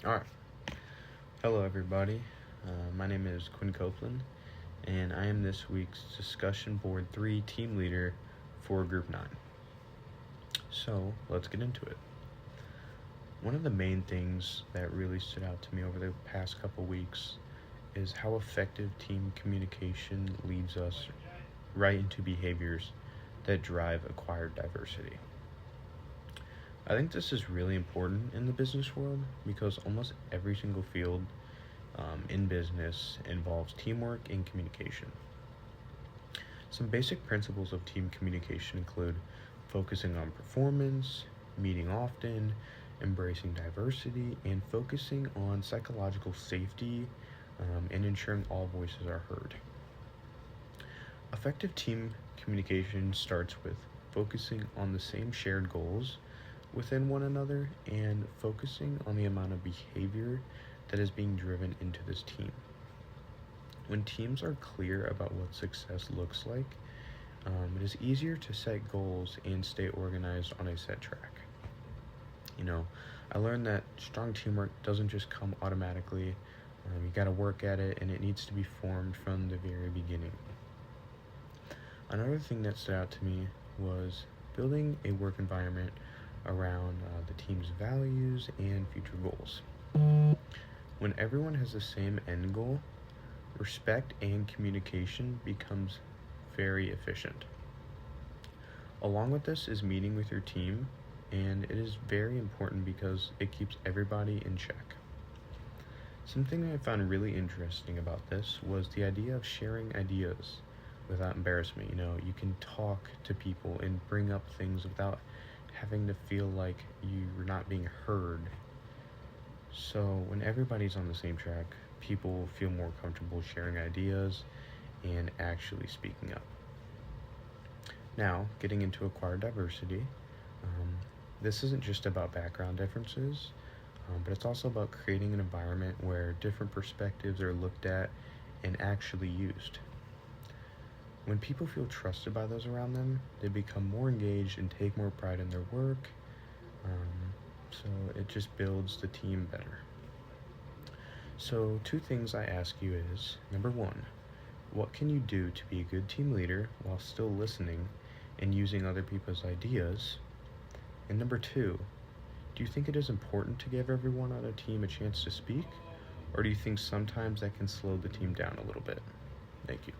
All right. Hello, everybody. My name is Quinn Copeland, and I am this week's Discussion Board 3 team leader for Group 9. So, let's get into it. One of the main things that really stood out to me over the past couple weeks is how effective team communication leads us right into behaviors that drive acquired diversity. I think this is really important in the business world because almost every single field in business involves teamwork and communication. Some basic principles of team communication include focusing on performance, meeting often, embracing diversity, and focusing on psychological safety and ensuring all voices are heard. Effective team communication starts with focusing on the same shared goals within one another and focusing on the amount of behavior that is being driven into this team. When teams are clear about what success looks like, it is easier to set goals and stay organized on a set track. I learned that strong teamwork doesn't just come automatically. You got to work at it, and it needs to be formed from the very beginning. Another thing that stood out to me was building a work environment around the team's values and future goals. When everyone has the same end goal, respect and communication becomes very efficient. Along with this is meeting with your team, and it is very important because it keeps everybody in check. Something I found really interesting about this was the idea of sharing ideas without embarrassment. You can talk to people and bring up things without having to feel like you're not being heard. So when everybody's on the same track, people will feel more comfortable sharing ideas and actually speaking up. Now, getting into acquired diversity, this isn't just about background differences, but it's also about creating an environment where different perspectives are looked at and actually used. When people feel trusted by those around them, they become more engaged and take more pride in their work, so it just builds the team better. So 2 things I ask you is, number 1, what can you do to be a good team leader while still listening and using other people's ideas? And number 2, do you think it is important to give everyone on a team a chance to speak? Or do you think sometimes that can slow the team down a little bit? Thank you.